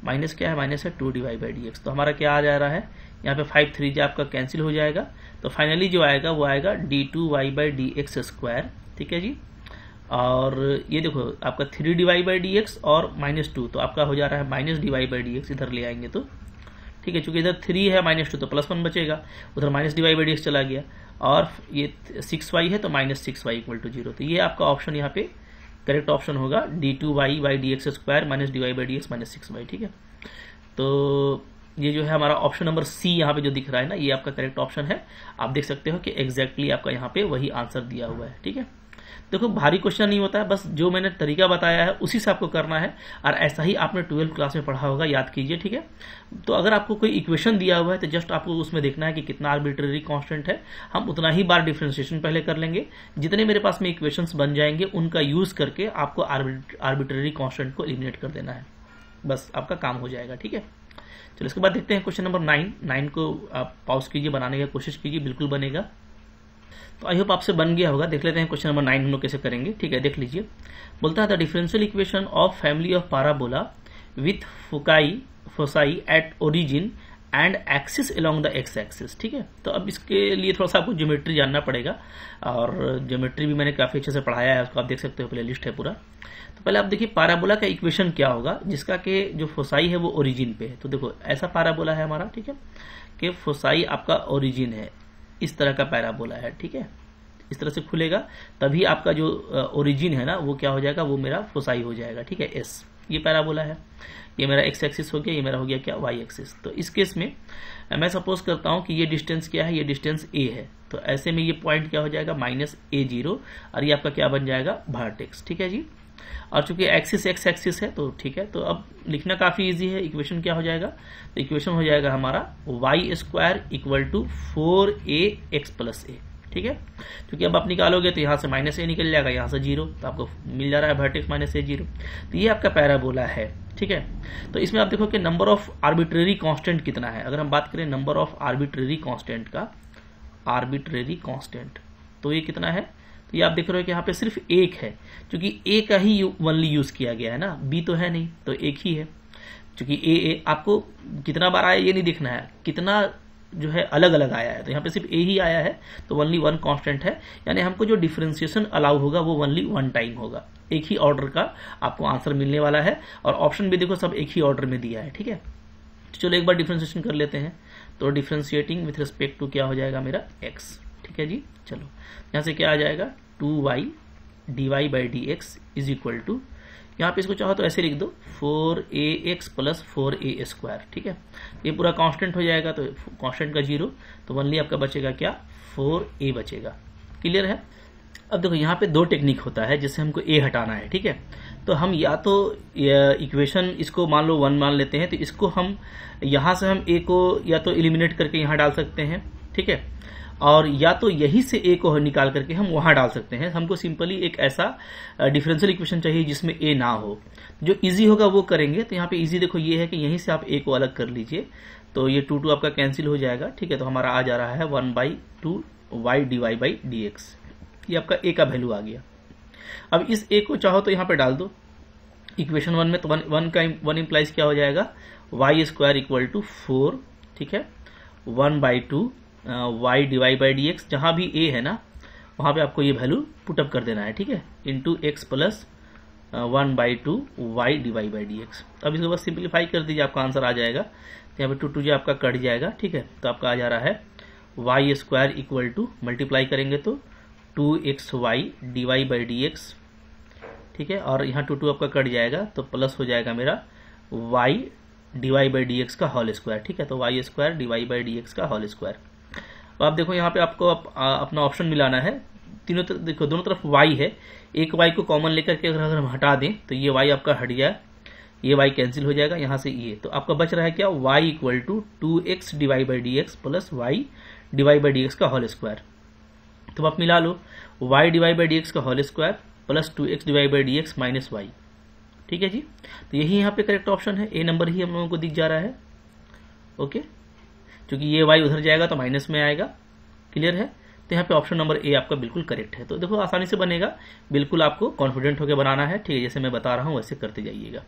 माइनस क्या है, माइनस है 2dy/dx। तो हमारा क्या आ जा रहा है, यहाँ पे 5 3 जो आपका कैंसिल हो जाएगा, तो फाइनली जो आएगा वो आएगा d2y/dx²। ठीक है जी, और ये देखो आपका 3dy/dx और -2, तो आपका हो जा रहा है -dy/dx, इधर ले आएंगे तो ठीक है, चूंकि इधर 3 है -2 तो +1 बचेगा, उधर -dy/dx चला गया, और ये 6y है तो -6y = 0। तो ये आपका ऑप्शन यहाँ पे करेक्ट ऑप्शन होगा, d2y/dx² -dy/dx -6y। ठीक है, तो ये जो है हमारा ऑप्शन नंबर सी यहाँ पे जो दिख रहा है ना, ये आपका करेक्ट ऑप्शन है। आप देख सकते हो कि एग्जैक्टली आपका यहाँ पे वही आंसर दिया हुआ है। ठीक है, देखो भारी क्वेश्चन नहीं होता है, बस जो मैंने तरीका बताया है उसी से आपको करना है, और ऐसा ही आपने 12th क्लास में पढ़ा होगा, याद कीजिए। ठीक है, तो अगर आपको कोई इक्वेशन दिया हुआ है तो जस्ट आपको उसमें देखना है कि कितना आर्बिट्ररी कांस्टेंट है, हम उतना ही बार डिफरेंशिएशन पहले कर लेंगे। जितने मेरे पास में इक्वेशंस बन जाएंगे उनका यूज करके आपको आर्बिट्ररी कांस्टेंट को एलिमिनेट कर देना है, बस आपका काम हो जाएगा। ठीक है, चलो इसके बाद देखते हैं क्वेश्चन नंबर 9 को आप पॉज कीजिए, बनाने की कोशिश कीजिए, बिल्कुल बनेगा। तो आई होप आपसे बन गया होगा। देख लेते हैं क्वेश्चन नंबर 9 हम लोग कैसे करेंगे। ठीक है, देख लीजिए, बोलता है the differential equation of family of parabola with foci at origin and axis along the x axis. ठीक है, तो अब इसके लिए थोड़ा सा आपको ज्योमेट्री जानना पड़ेगा, और ज्योमेट्री भी मैंने काफी अच्छे से पढ़ाया है, उसको आप देख सकते हो, प्ले लिस्ट है पूरा। तो पहले आप देखिए पैराबोला का इक्वेशन क्या होगा जिसका के जो फोसाई है वो ओरिजिन पे है। तो देखो ऐसा पैराबोला है हमारा, ठीक है, कि फोसाई आपका ओरिजिन है, इस तरह का पैराबोला है। ठीक है, इस तरह से खुलेगा, तभी आपका जो ओरिजिन है ना वो क्या हो जाएगा, वो मेरा फोसाई हो जाएगा। ठीक है, एस ये पैराबोला है, ये मेरा एक्स एक्सिस हो गया, ये मेरा हो गया क्या, वाई एक्सिस। तो इस केस में मैं सपोज करता हूं कि ये डिस्टेंस क्या है, ये डिस्टेंस ए है, तो ऐसे में ये पॉइंट क्या हो जाएगा, -a0, और ये आपका क्या बन जाएगा, वर्टेक्स। ठीक है जी, और चूंकि एक्सिस एक्स एक्सिस है तो ठीक है, तो अब लिखना काफी इजी है। इक्वेशन क्या हो जाएगा, तो इक्वेशन हो जाएगा हमारा Y square equal to 4ax plus A. ठीक है, क्योंकि अब आप निकालोगे तो यहाँ से माइनस ए निकल जाएगा, यहाँ से 0, तो आपको मिल जा रहा है वर्टेक्स माइनस ए 0। तो ये आपका पैराबोला है। ठीक है, तो इसमें आप देखो कि नंबर ऑफ आर्बिट्रेरी कांस्टेंट कितना है। अगर हम बात करें नंबर ऑफ आर्बिट्रेरी कांस्टेंट का, आर्बिट्रेरी कांस्टेंट, तो ये कितना है, तो ये आप देख रहे हो कि यहाँ पे सिर्फ एक है, क्योंकि ए का ही ओनली यूज किया गया है ना, बी तो है नहीं, तो एक ही है। क्योंकि ए आपको कितना बार आया ये नहीं दिखना है, कितना जो है अलग अलग आया है, तो यहाँ पे सिर्फ ए ही आया है, तो ओनली वन कांस्टेंट है, यानी हमको जो डिफरेंशिएशन अलाउ होगा वो ओनली वन टाइम होगा। एक ही ऑर्डर का आपको आंसर मिलने वाला है, और ऑप्शन भी देखो सब एक ही ऑर्डर में दिया है। ठीक है, तो चलो एक बार डिफरेंशिएशन कर लेते हैं। तो डिफरेंशिएटिंग विथ रिस्पेक्ट टू क्या हो जाएगा मेरा एक्स। ठीक है जी, चलो यहाँ से क्या आ जाएगा 2y dy by D x is equal to, यहाँ पे इसको चाहो तो ऐसे लिख दो 4ax प्लस 4a स्क्वायर। ठीक है, ये पूरा कांस्टेंट हो जाएगा, तो कांस्टेंट का 0, तो ओनली आपका बचेगा क्या 4a बचेगा। क्लियर है। अब देखो यहाँ पे दो टेक्निक होता है जिससे हमको a हटाना है। ठीक है, तो हम या तो इक्वेशन इसको मान लो 1 मान लेते हैं, तो इसको हम यहाँ से हम a को या तो एलिमिनेट करके यहाँ डाल सकते हैं। ठीक है, और या तो यही से a को निकाल करके हम वहां डाल सकते हैं। हमको सिंपली एक ऐसा डिफरेंशियल इक्वेशन चाहिए जिसमें a ना हो, जो इजी होगा वो करेंगे। तो यहाँ पे इजी देखो ये है कि यहीं से आप a को अलग कर लीजिए, तो ये 2 2 आपका कैंसिल हो जाएगा। ठीक है, तो हमारा आ जा रहा है 1/2 y dy by D x, ये आपका a का वैल्यू आ गया। अब इस a को चाहो तो यहाँ पे डाल दो इक्वेशन 1 में, तो 1 इंप्लाइज क्या हो जाएगा y स्क्वायर इक्वल टू 4। ठीक है, 1/2 y divide by D x, जहां भी a है ना वहां पे आपको ये वैल्यू पुटअप कर देना है। ठीक है, into x plus 1/2 y divide by D x. अब इसको बस सिंप्लीफाई कर दीजिए, आपका आंसर आ जाएगा। तो यहाँ पे 2 2 जो आपका कट जाएगा। ठीक है, तो आपका आ जा रहा है y square equal to, multiply करेंगे तो 2xy divide by D x. ठीक है, और यहाँ 2 2 आपका कट जाएगा, तो प्लस हो जाएगा मेरा y divide by D X का होल स्क्वायर। ठीक है, तो y square divide by D X का होल स्क्वायर। तो आप देखो यहाँ पे आपको अपना ऑप्शन मिलाना है। तीनों देखो दोनों तरफ y है, एक y को कॉमन लेकर के अगर हम हटा दें तो ये y आपका हट गया, ये y कैंसिल हो जाएगा, यहाँ से ये, तो आपका बच रहा है क्या y equal to 2x divide by D X plus y divide by D X का होल स्क्वायर। तो आप मिला लो y divide by D X का whole square plus 2x divide by D X minus y। ठीक है जी, तो यही यहाँ पे करेक्ट ऑप्शन है, ए नंबर ही हम लोगों को दिख जा रहा है। ओके, क्योंकि ये y उधर जाएगा तो माइनस में आएगा। क्लियर है, तो यहाँ पे ऑप्शन नंबर ए आपका बिल्कुल करेक्ट है। तो देखो आसानी से बनेगा, बिल्कुल आपको कॉन्फिडेंट होकर बनाना है। ठीक है, जैसे मैं बता रहा हूँ वैसे करते जाइएगा।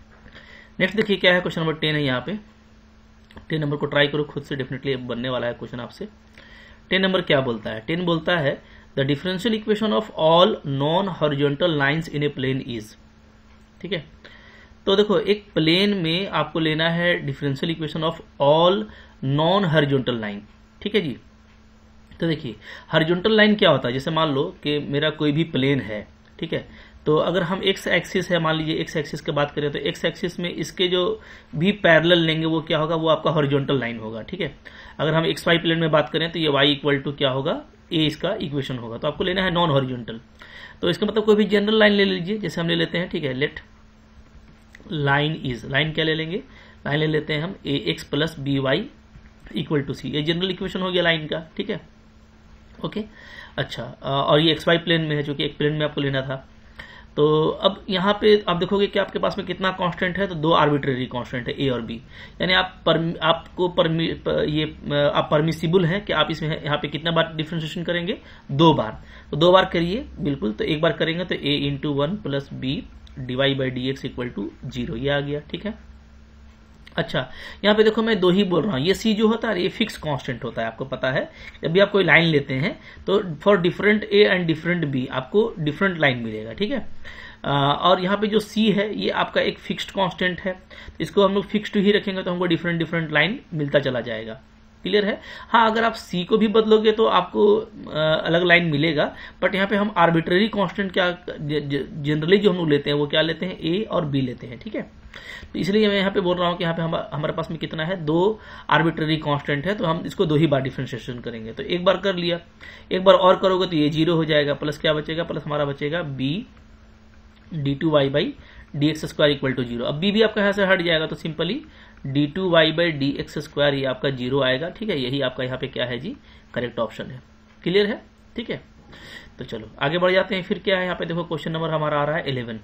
नेक्स्ट देखिए क्या है, क्वेश्चन नंबर 10 है। यहाँ पे 10 नंबर को ट्राई करो खुद से, डेफिनेटली बनने वाला है क्वेश्चन आपसे। 10 नंबर क्या बोलता है, 10 बोलता है the differential equation of all non horizontal lines in a plane is. ठीक है, तो देखो एक प्लेन में आपको लेना है differential equation of all non horizontal line. ठीक है जी, तो देखिए हॉरिजॉन्टल लाइन क्या होता है, जैसे मान लो कि मेरा कोई भी प्लेन है। ठीक है, तो अगर हम एक्स एक्सिस है, मान लीजिए एक्स एक्सिस की बात करें, तो एक्स एक्सिस में इसके जो भी पैरेलल लेंगे वो क्या होगा, वो आपका हॉरिजॉन्टल लाइन होगा। ठीक है, अगर हम एक्स वाई प्लेन में बात करें तो ये y इक्वल टू क्या होगा, ए इसका इक्वेशन होगा। तो आपको लेना है नॉन हॉरिजॉन्टल, तो इसका मतलब कोई भी जनरल लाइन ले लीजिए, जैसे हम ले लेते हैं। ठीक है, लेट लाइन इज, लाइन क्या ले लेंगे, लाइन ले लेते हैं हम A X plus B Y equal to C, ये जनरल इक्वेशन हो गया लाइन का। ठीक है, ओके, अच्छा, और ये एक्स वाई प्लेन में है, जो कि एक प्लेन में आपको लेना था। तो अब यहाँ पे आप देखोगे कि आपके पास में कितना कांस्टेंट है, तो 2 आर्बिट्रेरी कांस्टेंट है, ए और बी, यानी आपको आप परमिसिबल है कि आप इसमें यहाँ पे कितना बार डिफरेंशिएशन करेंगे, 2 बार। तो 2 बार करिए बिल्कुल, तो एक बार करेंगे तो a into 1 plus b divide by D x equal to 0, ये आ गया। ठीक है, अच्छा, यहाँ पे देखो मैं 2 ही बोल रहा हूँ, ये सी जो होता है ये फिक्स कांस्टेंट होता है। आपको पता है जब भी आप कोई लाइन लेते हैं तो for different a and different b आपको डिफरेंट लाइन मिलेगा। ठीक है, और यहाँ पे जो सी है ये आपका एक फिक्स्ड कांस्टेंट है, तो इसको हम लोग फिक्स्ड ही रखेंगे तो हमको डिफरेंट डिफरेंट लाइन मिलता चला जाएगा। क्लियर है। हाँ, अगर आप सी को भी बदलोगे तो आपको अलग लाइन मिलेगा, बट यहाँ पे हम आर्बिट्ररी कांस्टेंट क्या जनरली जो हम लोग लेते हैं वो क्या लेते हैं, ए और बी लेते हैं। ठीक है, तो इसलिए मैं यहाँ पे बोल रहा हूँ कि यहाँ पे हमारे पास में कितना है, 2 आर्बिट्ररी कांस्टेंट है, तो हम इसको 2 ही बार डिफरेंशिएशन करेंगे। तो एक बार कर लिया, एक बार और करोगे तो ये 0 हो जाएगा, प्लस क्या बचेगा, प्लस हमारा बचेगा b d2y by D x square equal to 0। अब b भी आपका यहाँ से हट जाएगा तो simply d2y by D x square ये आपका 0 आएगा। ठीक है, यही आपका यहाँ पे क्या है जी, करेक्ट ऑप्शन है। क्लियर है? ठीक है, तो चलो आगे बढ़ जाते हैं। फिर क्या है यहाँ पे देखो, क्वेश्चन नंबर हमारा आ रहा है 11।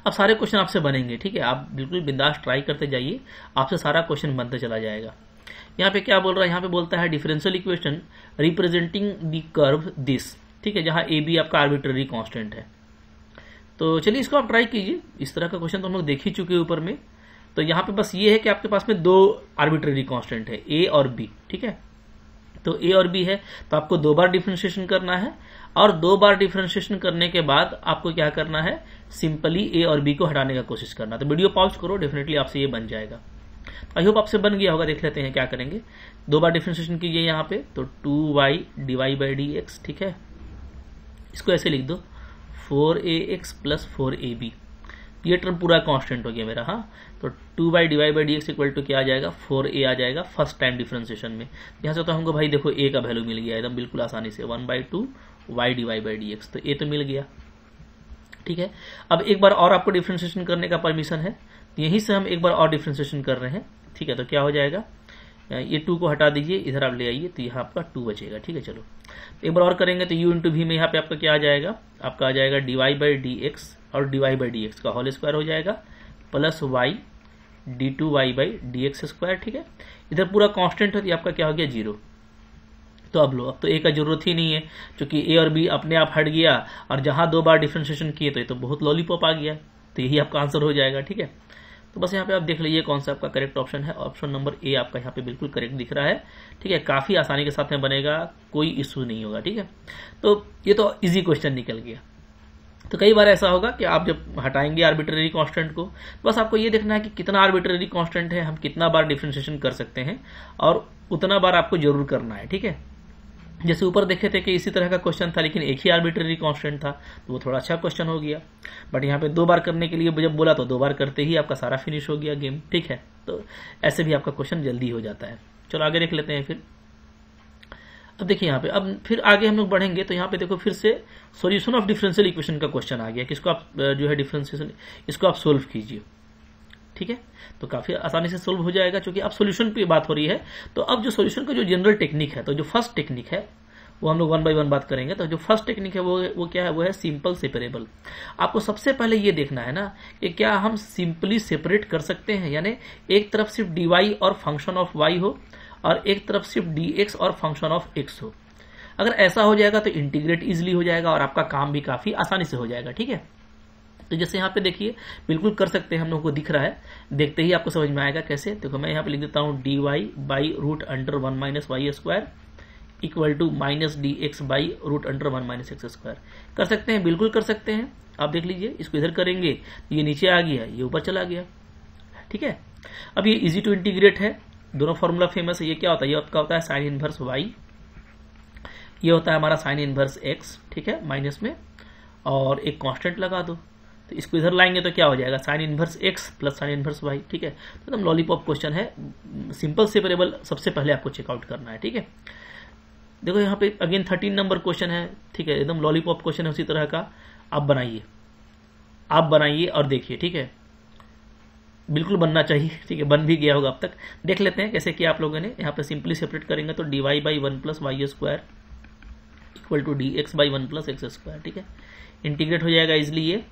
अब सारे क्वेश्चन आपसे बनेंगे। ठीक है, आप बिल्कुल बिंदास ट्राई करते जाइए, आपसे सारा क्वेश्चन बनते चला जाएगा। यहाँ पे क्या बोल रहा है, यहाँ पे बोलता है differential equation representing the curve this. ठीक है, जहां ए बी आपका आर्बिट्ररी कांस्टेंट है। तो चलिए इसको आप ट्राई कीजिए। इस तरह का क्वेश्चन तो हम लोग देख ही चुके ऊपर में। तो यहाँ पे बस ये है कि आपके पास में दो आर्बिट्ररी कांस्टेंट है, ए और बी। ठीक है, तो ए और बी है तो आपको 2 बार डिफरेंशिएशन करना है, और 2 बार डिफरेंशिएशन करने के बाद आपको क्या करना है, सिंपली ए और बी को हटाने का कोशिश करना। तो वीडियो पॉज करो, डेफिनेटली आपसे ये बन जाएगा। आई होप आपसे बन गया होगा। देख लेते हैं क्या करेंगे। 2 बार डिफरेंशिएशन कीजिए यहाँ पे, तो 2y dy by D x. ठीक है, इसको ऐसे लिख दो 4ax प्लस 4ab। ये टर्म पूरा कांस्टेंट हो गया मेरा। हाँ, तो 2y dy by D x equal to क्या आ जाएगा, 4a आ जाएगा फर्स्ट टाइम डिफरेंशिएशन में। यहाँ से तो हमको भाई देखो a का वैल्यू मिल गया एकदम बिल्कुल आसानी से, 1/2 y dy by D x. तो a तो मिल गया। ठीक है, अब एक बार और आपको डिफरेंशिएशन करने का परमिशन है, यहीं से हम एक बार और डिफरेंशिएशन कर रहे हैं। ठीक है, तो क्या हो जाएगा, ये 2 को हटा दीजिए, इधर आप ले आइए, तो यहाँ आपका 2 बचेगा। ठीक है, चलो एक बार और करेंगे तो u इंटू वी में यहाँ पे आपका क्या आ जाएगा, आपका आ जाएगा dy बाई डी एक्स और dy बाई डी एक्स का होल स्क्वायर हो जाएगा, plus y d2y by D x square. ठीक है, इधर पूरा कांस्टेंट है तो आपका क्या हो गया, 0। तो अब लो, अब तो a का जरूरत ही नहीं है, क्योंकि a और b अपने आप हट गया, और जहां 2 बार डिफरेंशिएशन किए तो ये तो बहुत लॉलीपॉप आ गया, तो यही आपका आंसर हो जाएगा। ठीक है, तो बस यहाँ पे आप देख लीजिए कौन सा आपका करेक्ट ऑप्शन है। ऑप्शन नंबर ए आपका यहाँ पे बिल्कुल करेक्ट दिख रहा है। ठीक है, काफी आसानी के साथ में बनेगा, कोई इश्यू नहीं होगा। ठीक है, तो ये तो इजी क्वेश्चन निकल गया। तो कई बार ऐसा होगा कि आप जब हटाएंगे आर्बिट्ररी कांस्टेंट को, बस आपको ये देखना है कि कितना आर्बिट्ररी कांस्टेंट है, हम कितना बार डिफरेंशिएशन कर सकते हैं, और उतना बार आपको जरूर करना है। ठीक है, जैसे ऊपर देखे थे कि इसी तरह का क्वेश्चन था, लेकिन एक ही आर्बिट्ररी कांस्टेंट था, तो वो थोड़ा अच्छा क्वेश्चन हो गया। बट यहाँ पे 2 बार करने के लिए जब बोला तो 2 बार करते ही आपका सारा फिनिश हो गया गेम। ठीक है, तो ऐसे भी आपका क्वेश्चन जल्दी हो जाता है। चलो आगे देख लेते हैं फिर। अब देखिए यहाँ पे, अब फिर आगे हम लोग बढ़ेंगे तो यहाँ पे देखो फिर से सॉल्यूशन ऑफ डिफरेंशियल इक्वेशन का क्वेश्चन आ गया, किसको आप जो है डिफरेंशिएशन इसको आप सोल्व कीजिए। ठीक है, तो काफी आसानी से सोल्व हो जाएगा, क्योंकि अब सॉल्यूशन की बात हो रही है। तो अब जो सॉल्यूशन का जो जनरल टेक्निक है, तो जो फर्स्ट टेक्निक है वो हम लोग 1 बाय 1 बात करेंगे। तो जो फर्स्ट टेक्निक है वो क्या है, वो है सिंपल सेपरेबल। आपको सबसे पहले ये देखना है ना कि क्या हम सिंपली सेपरेट कर सकते हैं, यानी एक तरफ सिर्फ dy और फंक्शन ऑफ y हो, और एक तरफ सिर्फ dx और फंक्शन ऑफ x हो। अगर ऐसा हो जाएगा तो इंटीग्रेट इजिली हो जाएगा और आपका काम भी काफी आसानी से हो जाएगा। ठीक है, तो जैसे यहाँ पे देखिए बिल्कुल कर सकते हैं, हम लोगों को दिख रहा है, देखते ही आपको समझ में आएगा कैसे। देखो मैं यहाँ पे लिख देता हूँ dy by root under 1 minus y square equal to minus d x by root under 1 minus x square. कर सकते हैं, बिल्कुल कर सकते हैं। आप देख लीजिए, इसको इधर करेंगे ये नीचे आ गया, ये ऊपर चला गया। ठीक है, अब ये इजी टू इंटीग्रेट है, दोनों फॉर्मूला फेमस है। ये क्या होता है, ये आपका होता है साइन इनवर्स y, ये होता है हमारा साइन इनवर्स x। ठीक है, माइनस में, और एक कांस्टेंट लगा दो, तो इसको इधर लाएंगे तो क्या हो जाएगा, sine inverse x plus sine inverse y। ठीक है, तो एकदम लॉलीपॉप क्वेश्चन है, सिंपल सेपरेबल सबसे पहले आपको चेकआउट करना है। ठीक है, देखो यहाँ पे अगेन 13 नंबर क्वेश्चन है। ठीक है, एकदम लॉलीपॉप क्वेश्चन है उसी तरह का। आप बनाइए और देखिए। ठीक है, बिल्कुल बनना चाहिए। ठीक है, बन भी गया होगा अब तक। देख लेते हैं कैसे किया आप लोगों ने। यहाँ पे सिंपली सेपरेट करेंगे तो dy by 1 plus y square equal to d x by 1 plus x square. ठीक है, इंटीग्रेट हो जाएगा इजिली ये,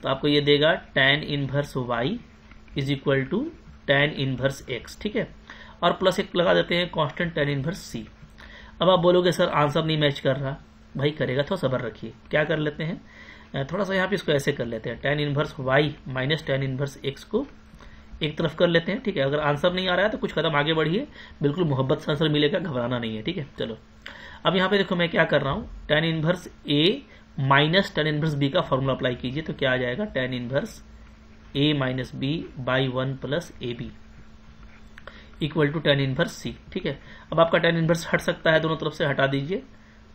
तो आपको ये देगा tan inverse y is equal to tan inverse x। ठीक है, और प्लस एक लगा देते हैं कांस्टेंट tan इनवर्स c। अब आप बोलोगे सर आंसर नहीं मैच कर रहा, भाई करेगा, थोड़ा सब्र रखिए। क्या कर लेते हैं, थोड़ा सा यहाँ पे इसको ऐसे कर लेते हैं, tan inverse y minus tan inverse x को एक तरफ कर लेते हैं। ठीक है, अगर आंसर नहीं आ रहा है तो कुछ कदम आगे बढ़िए, बिल्कुल मोहब्बत से आंसर मिलेगा, घबराना नहीं है। ठीक है, चलो अब यहाँ पे देखो मैं क्या कर रहा हूँ, tan inverse a minus tan inverse b का फॉर्मूला अप्लाई कीजिए, तो क्या आ जाएगा, tan inverse a minus b by 1 plus a b equal to tan inverse c। ठीक है, अब आपका tan इनवर्स हट सकता है, दोनों तरफ से हटा दीजिए,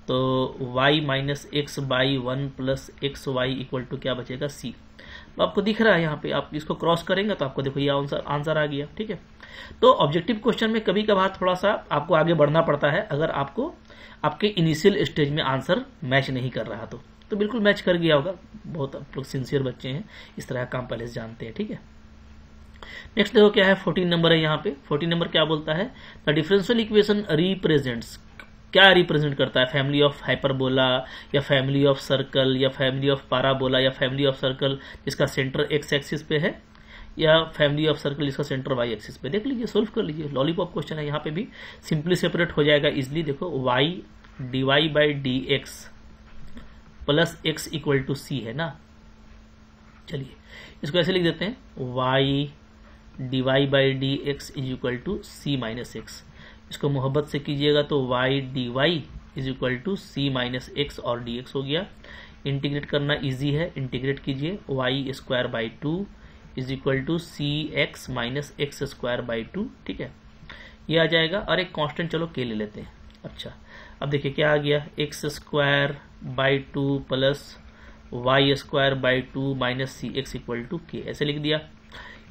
तो y minus x by 1 plus x y equal to क्या बचेगा, c। तो आपको दिख रहा है यहाँ पे, आप इसको क्रॉस करेंगे तो आपको देखो ये आंसर आ गया। ठीक है, तो ऑब्जेक्टिव क्वेश्चन में कभी कभार थोड़ा सा आपको आगे बढ़ना पड़ता है, अगर आपको आपके इनिशियल स्टेज में आंसर मैच नहीं कर रहा तो तो बिल्कुल मैच कर गया होगा, बहुत आप लोग सिंसियर बच्चे हैं, इस तरह का काम पहले से जानते हैं, ठीक है। नेक्स्ट देखो क्या है, 14 नंबर है यहाँ पे। 14 नंबर क्या बोलता है, द डिफरेंशियल इक्वेशन रिप्रेजेंट्स, क्या रिप्रेजेंट करता है, फैमिली ऑफ हाइपरबोला या फैमिली ऑफ सर्कल या फैमिली ऑफ पाराबोला या फैमिली ऑफ सर्कल जिसका सेंटर एक्स एक्सिस पे है या फैमिली ऑफ सर्कल जिसका सेंटर वाई एक्सिस पे। देख लीजिए, सोल्व कर लीजिए, लॉलीपॉप क्वेश्चन है, यहाँ पे भी सिंपली सेपरेट हो जाएगा इजिली। देखो Y D Y by D X plus X equal to C है ना। चलिए इसको ऐसे लिख देते हैं, Y D Y by D x is equal to C minus X. इसको मोहब्बत से कीजिएगा तो Y D Y is equal to C minus X और डी एक्स हो गया। इंटीग्रेट करना इजी है, इंटीग्रेट कीजिए, Y square by two is equal to C X minus x square by to, ठीक है, ये आ जाएगा। और एक कांस्टेंट चलो के ले लेते हैं। अच्छा अब देखिए क्या आ गया, x square by two plus y square by two minus c x equal to k, ऐसे लिख दिया।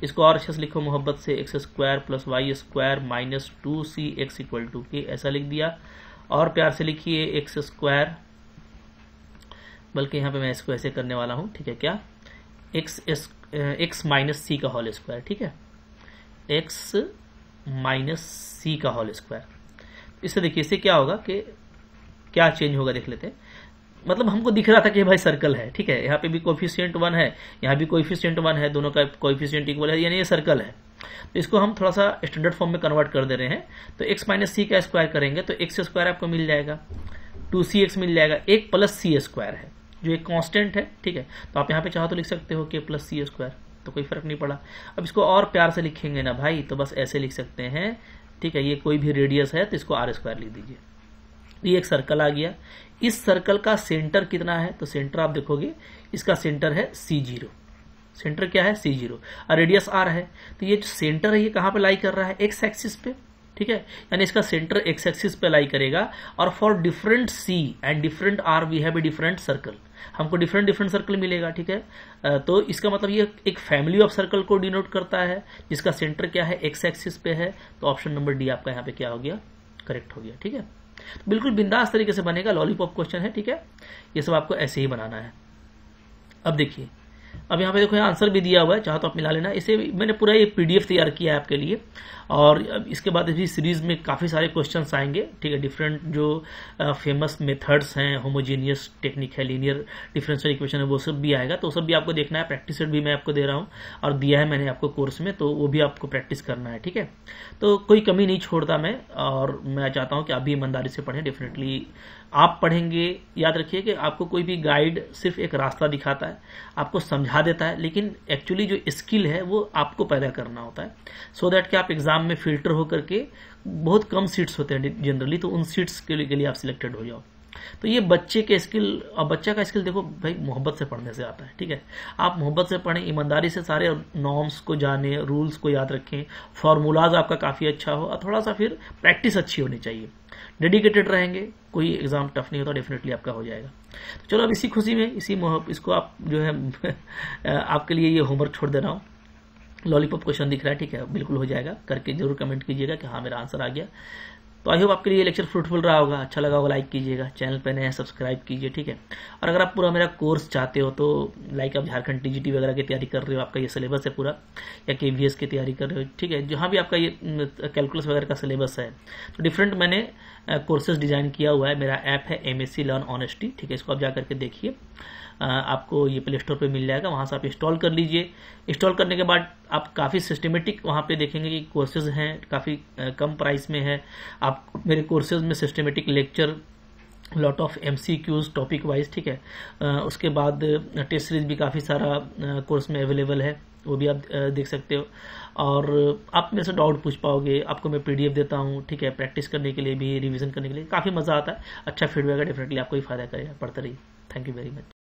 इसको और अच्छे से लिखो मोहब्बत से, x square plus y square minus two C x equal to k, ऐसा लिख दिया। और प्यार से लिखिए एक्स स्क्वायर, बल्कि यहाँ पे मैं इसको ऐसे करने वाला हूँ, ठीक है, क्या एक्स माइनस सी का होल स्क्वायर, ठीक है, एक्स माइनस सी का होल स्क्वायर। इससे देखिए इससे क्या होगा कि क्या चेंज होगा देख लेते हैं। मतलब हमको दिख रहा था कि भाई सर्कल है, ठीक है, यहाँ पे भी कोएफिशिएंट 1 है, यहाँ भी कोएफिशिएंट 1 है, दोनों का कोएफिशिएंट इक्वल है, यानी ये सर्कल है। तो इसको हम थोड़ा सा स्टैंडर्ड फॉर्म में कन्वर्ट कर दे रहे हैं। तो एक्स माइनस सी का स्क्वायर करेंगे तो एक्स स्क्वायर आपको मिल जाएगा, 2cx मिल जाएगा, एक प्लस सी स्क्वायर है जो एक कांस्टेंट है, ठीक है। तो आप यहाँ पे चाहो तो लिख सकते हो कि प्लस सी स्क्वायर, तो कोई फर्क नहीं पड़ा। अब इसको और प्यार से लिखेंगे ना भाई, तो बस ऐसे लिख सकते हैं, ठीक है, ये कोई भी रेडियस है तो इसको आर स्क्वायर लिख दीजिए। ये एक सर्कल आ गया। इस सर्कल का सेंटर कितना है, तो सेंटर आप देखोगे इसका सेंटर है C0, सेंटर क्या है C0 और रेडियस R है। तो ये जो सेंटर है ये कहाँ पे लाई कर रहा है, एक्स एक्सिस पे, ठीक है, यानी इसका सेंटर एक्स एक्सिस पे लाई करेगा। और for different C and different R we have a different circle, हमको डिफरेंट डिफरेंट सर्कल मिलेगा, ठीक है। तो इसका मतलब ये एक फैमिली ऑफ सर्कल को डिनोट करता है जिसका सेंटर क्या है, एक्स एक्सिस पे है। तो ऑप्शन नंबर डी आपका यहाँ पे क्या हो गया, करेक्ट हो गया, ठीक है। तो बिल्कुल बिंदास तरीके से बनेगा, लॉलीपॉप क्वेश्चन है, ठीक है, ये सब आपको ऐसे ही बनाना है। अब देखिए, अब यहाँ पे देखो आंसर भी दिया हुआ है, चाहो तो आप मिला लेना। इसे मैंने पूरा ये पीडीएफ तैयार किया है आपके लिए, और इसके बाद इस सीरीज में काफ़ी सारे क्वेश्चंस आएंगे, ठीक है। डिफरेंट जो फेमस मेथड्स हैं, होमोजीनियस टेक्निक है, लीनियर डिफरेंशियल इक्वेशन है, वो सब भी आएगा। तो सब भी आपको देखना है। प्रैक्टिस सेट भी मैं आपको दे रहा हूँ और दिया है मैंने आपको कोर्स में, तो वो भी आपको प्रैक्टिस करना है, ठीक है। तो कोई कमी नहीं छोड़ता मैं, और मैं चाहता हूँ कि आप भी ईमानदारी से पढ़ें। डेफिनेटली आप पढ़ेंगे, याद रखिए कि आपको कोई भी गाइड सिर्फ एक रास्ता दिखाता है, आपको समझा देता है, लेकिन एक्चुअली जो स्किल है वो आपको पैदा करना होता है, सो दैट कि आप एग्जाम में फिल्टर होकर के, बहुत कम सीट्स होते हैं जनरली, तो उन सीट्स के लिए आप सिलेक्टेड हो जाओ। तो ये बच्चे के स्किल, और बच्चा का स्किल देखो भाई मोहब्बत से पढ़ने से आता है, ठीक है। आप मोहब्बत से पढ़ें, ईमानदारी से सारे नॉर्म्स को जाने, रूल्स को याद रखें, फार्मूलाज आपका काफ़ी अच्छा हो, और थोड़ा सा फिर प्रैक्टिस अच्छी होनी चाहिए। डेडिकेटेड रहेंगे, कोई एग्जाम टफ नहीं होता, डेफिनेटली आपका हो जाएगा। तो चलो अब इसी खुशी में इसको आप जो है आपके लिए ये होमवर्क छोड़ दे रहा हूँ। लॉलीपॉप क्वेश्चन दिख रहा है, ठीक है, बिल्कुल हो जाएगा, करके जरूर कमेंट कीजिएगा कि हाँ मेरा आंसर आ गया। तो आई होप आपके लिए ये लेक्चर फ्रूटफुल रहा होगा, अच्छा लगा होगा, लाइक कीजिएगा, चैनल पे नए हैं सब्सक्राइब कीजिए, ठीक है। और अगर आप पूरा मेरा कोर्स चाहते हो, तो लाइक आप झारखंड टीजीटी वगैरह की तैयारी कर रहे हो, आपका ये सिलेबस है पूरा, या KVS की तैयारी कर रहे हो, ठीक है, जहाँ भी आपका ये कैलकुलस वगैरह का सिलेबस है, तो डिफरेंट मैंने कोर्सेज डिजाइन किया हुआ है। मेरा ऐप है MSc लर्न ऑनेस्टी, ठीक है, इसको आप जा करके देखिए, आपको ये प्ले स्टोर पे मिल जाएगा, वहाँ से आप इंस्टॉल कर लीजिए। इंस्टॉल करने के बाद आप काफ़ी सिस्टमेटिक वहाँ पे देखेंगे कि कोर्सेज हैं, काफ़ी कम प्राइस में है। आप मेरे कोर्सेज में systematic lecture, lot of MCQs topic wise, ठीक है। उसके बाद टेस्ट सीरीज भी काफ़ी सारा कोर्स में अवेलेबल है, वो भी आप देख सकते हो। और आप मेरे से डाउट पूछ पाओगे, आपको मैं PDF देता हूँ, ठीक है, प्रैक्टिस करने के लिए भी, रिवीजन करने के लिए काफ़ी मज़ा आता है। अच्छा फीडबैक है, डेफिनेटली आपको ही फायदा करेगा। पढ़ते रहिए। Thank you very much.